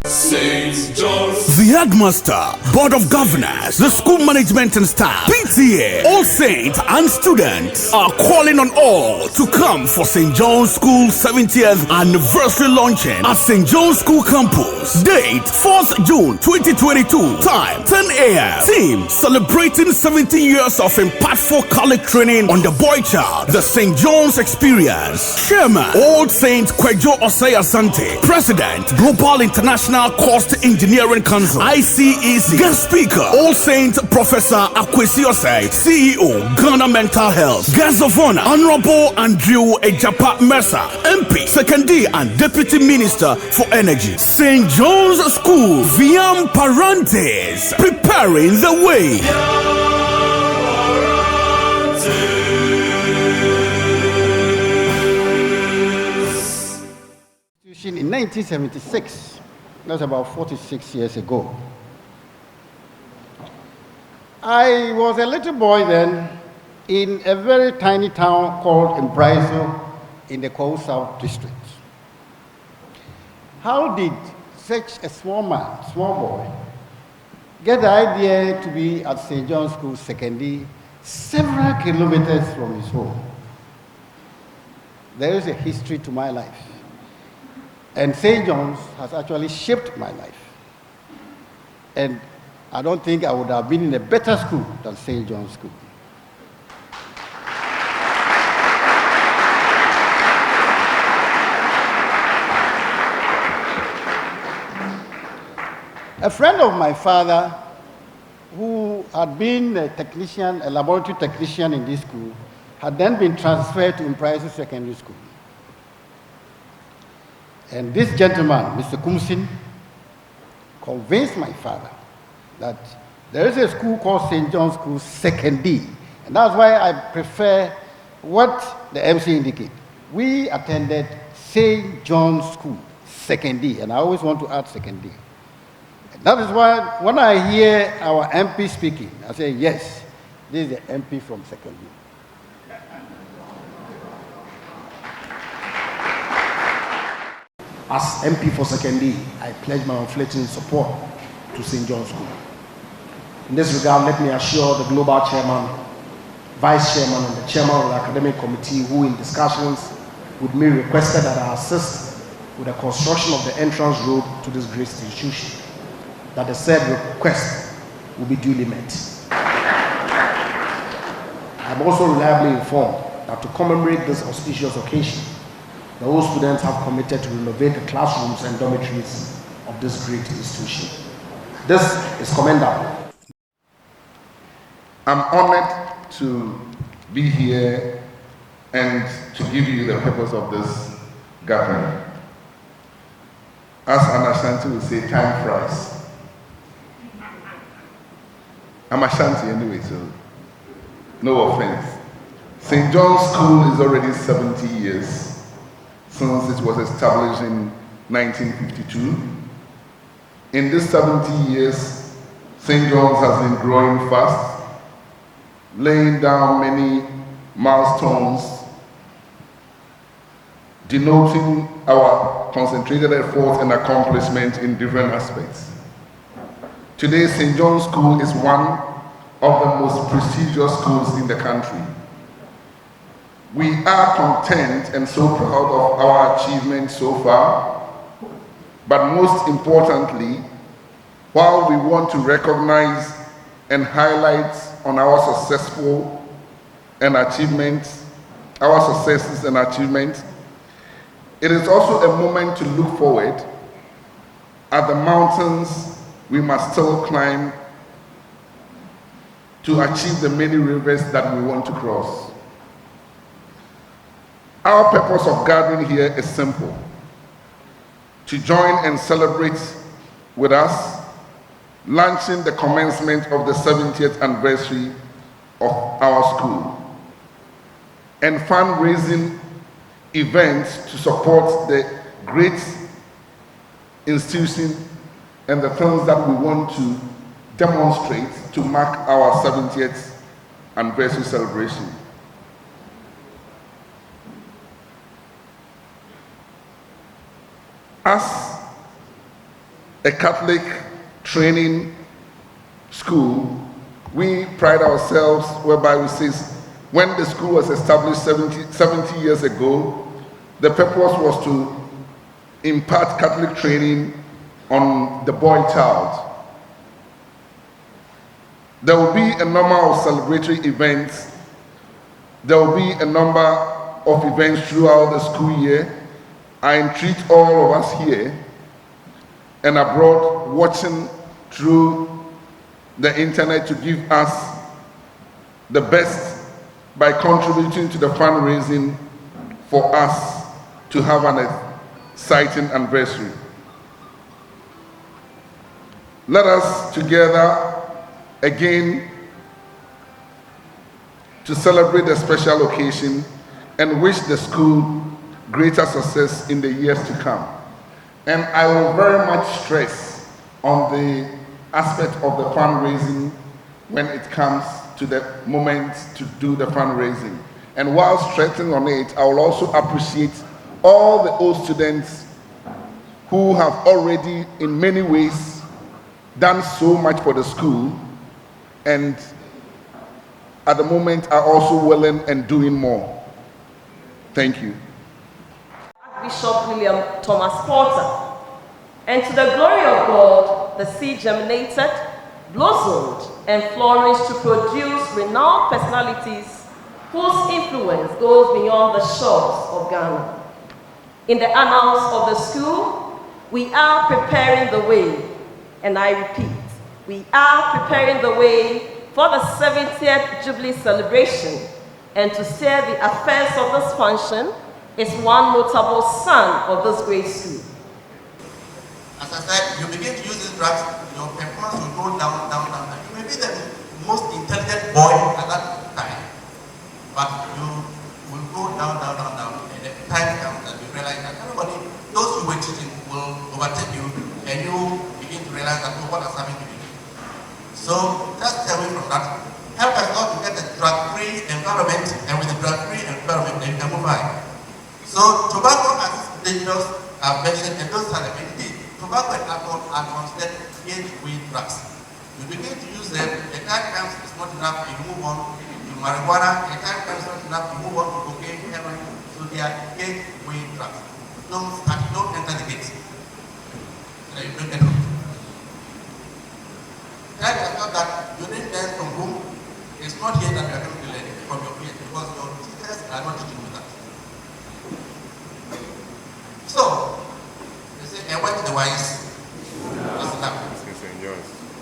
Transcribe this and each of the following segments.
St. John's. The Headmaster, Board of Governors, the school management and staff, PTA, all saints and students are calling on all to come for St. John's School 70th anniversary launching at St. John's School Campus. Date 4th June 2022. Time 10 a.m. Team celebrating 70 years of impactful Catholic training on the boy child. The St. John's Experience. Chairman, Old Saint Osei Asante. President, Global International Cost Engineering Council, ICEC. Guest speaker, All Saint Professor Akwasi Osei, CEO, Ghana Mental Health. Guest of honor, Honorable Egyapa Mercer, MP, Sekondi, and Deputy Minister for Energy. St. John's School, Viam Parantes, preparing the way. In 1976, that's about 46 years ago, I was a little boy then in a very tiny town called Embraiso in the Coast South District. How did such a small boy, get the idea to be at St. John's School, Sekondi, several kilometers from his home? There is a history to my life. And St. John's has actually shaped my life. And I don't think I would have been in a better school than St. John's School. A friend of my father, who had been a technician, a laboratory technician in this school, had then been transferred to Impressive Secondary School. And this gentleman, Mr. Kumsin, convinced my father that there is a school called St. John's School, Sekondi. And that's why I prefer what the MC indicated. We attended St. John's School, Sekondi, and I always want to add Sekondi. That is why when I hear our MP speaking, I say, yes, this is the MP from Sekondi. As MP for Sekondi, I pledge my unflinching support to St. John's School. In this regard, let me assure the Global Chairman, Vice Chairman, and the Chairman of the Academic Committee, who in discussions with me requested that I assist with the construction of the entrance road to this great institution, that the said request will be duly met. I am also reliably informed that to commemorate this auspicious occasion, the whole students have committed to renovate the classrooms and dormitories of this great institution. This is commendable. I'm honored to be here and to give you the purpose of this gathering. As an Asante would say, time flies. I'm Asante anyway, so no offense. St. John's School is already 70 years since it was established in 1952. In these 70 years, St. John's has been growing fast, laying down many milestones, denoting our concentrated efforts and accomplishments in different aspects. Today, St. John's School is one of the most prestigious schools in the country. We are content and so proud of our achievements so far, but most importantly, while we want to recognize and highlight on our successes and achievements, it is also a moment to look forward at the mountains we must still climb to achieve the many rivers that we want to cross. Our purpose of gathering here is simple: to join and celebrate with us, launching the commencement of the 70th anniversary of our school, and fundraising events to support the great institution and the things that we want to demonstrate to mark our 70th anniversary celebration. As a Catholic training school, we pride ourselves whereby we say when the school was established 70 years ago, the purpose was to impart Catholic training on the boy child. There will be a number of celebratory events. There will be a number of events throughout the school year. I entreat all of us here and abroad watching through the internet to give us the best by contributing to the fundraising for us to have an exciting anniversary. Let us together again to celebrate the special occasion and wish the school greater success in the years to come. And I will very much stress on the aspect of the fundraising when it comes to the moment to do the fundraising. And while stressing on it, I will also appreciate all the old students who have already in many ways done so much for the school and at the moment are also willing and doing more. Thank you. Bishop William Thomas Porter. And to the glory of God, the seed germinated, blossomed, and flourished to produce renowned personalities whose influence goes beyond the shores of Ghana. In the annals of the school, we are preparing the way, and I repeat, we are preparing the way for the 70th Jubilee celebration, and to steer the affairs of this function is one notable son of this great school. As I said, you begin to use these drugs, your performance will go down, down, down. You may be the most intelligent boy at that time, but you will go down, down, down, down, and the time comes that you realize that everybody, those you were teaching will overtake you, and you begin to realize that, oh, what has happened to you? So, just stay away from that. Help us all to get a drug-free environment, and with a drug-free environment, then you can move on. So, tobacco and dangerous are mentioned, and those are the indeed. Tobacco and alcohol are considered gateway drugs. You begin to use them, the time comes it's not enough, you move on to marijuana, the time comes it's not enough, you move on to cocaine, heroin. So they are gateway drugs. Don't start, don't enter the gate. So you don't enter. That is not that you didn't learn from home. It's not here that you are going to learn from your peers because your teachers are not teaching you that. So, they say, and what is the wise? Listen up.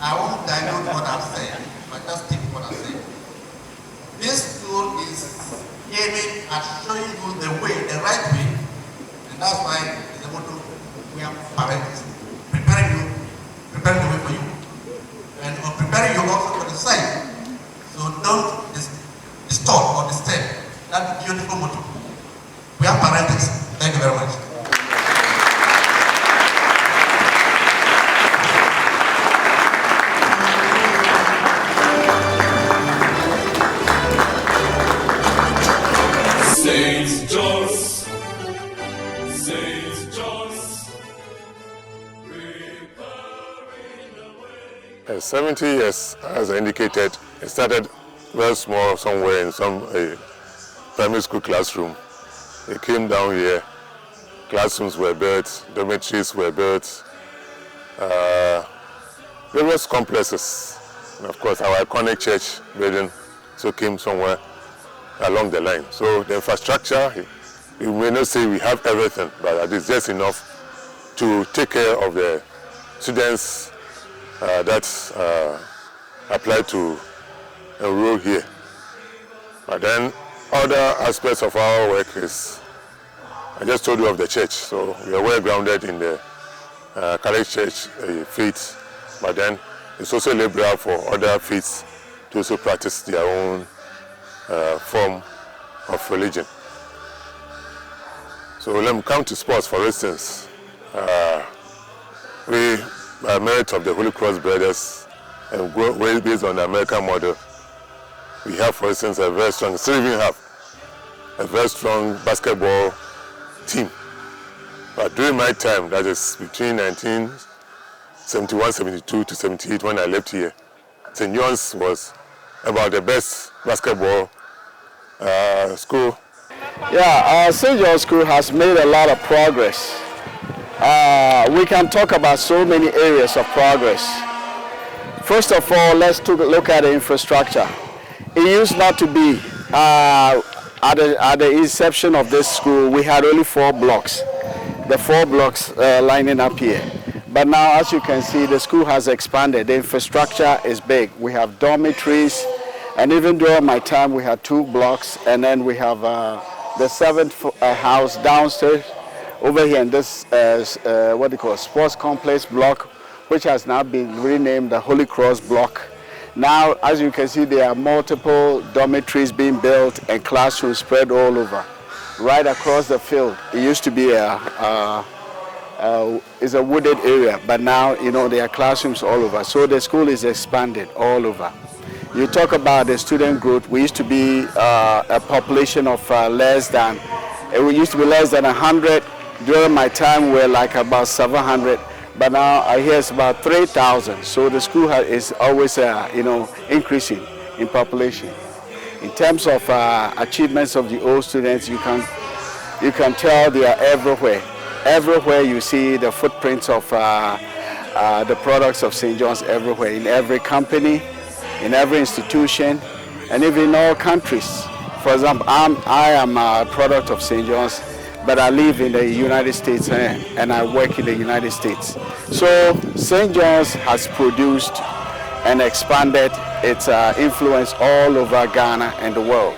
I won't dilute what I've said, but just take what I've said. This school is aiming at showing you the way, the right way, and that's why the motto we are parents, preparing the way for you, and preparing you also for the side. So don't distort or disturb that beautiful motto. We are parents. Thank you very much. St. John's, 70 years, as I indicated, it started very small somewhere in some primary school classroom. It came down here, classrooms were built, dormitories were built, various complexes. And of course, our iconic church building so came somewhere along the line. So the infrastructure, you may not say we have everything, but it is just enough to take care of the students that apply to enroll here. But then other aspects of our work is, I just told you of the church, so we are well grounded in the Catholic Church faith, but then it's also liberal for other faiths to also practice their own form of religion. So let me come to sports, for instance. We, by merit of the Holy Cross Brothers, and based on the American model, we have, for instance, a very strong, still even have a very strong basketball team. But during my time, that is between 19 71, 72 to 78 when I left here. St. John's was about the best basketball school. Yeah, St. John's School has made a lot of progress. We can talk about so many areas of progress. First of all, let's look at the infrastructure. It used not to be, at the inception of this school, we had only 4 blocks. The 4 blocks lining up here. But now, as you can see, the school has expanded. The infrastructure is big. We have dormitories, and even during my time, we had 2 blocks, and then we have the 7th house downstairs over here in this what they call sports complex block, which has now been renamed the Holy Cross block. Now, as you can see, there are multiple dormitories being built and classrooms spread all over, right across the field. It used to be is a wooded area, but now, you know, there are classrooms all over. So the school is expanded all over. You talk about the student growth. We used to be a population of less than 100. During my time, we were like about 700, but now I hear it's about 3,000. So the school is always, increasing in population. In terms of achievements of the old students, you can tell they are everywhere. Everywhere you see the footprints of the products of St. John's everywhere, in every company, in every institution, and even in all countries. For example, I am a product of St. John's, but I live in the United States and I work in the United States. So St. John's has produced and expanded its influence all over Ghana and the world.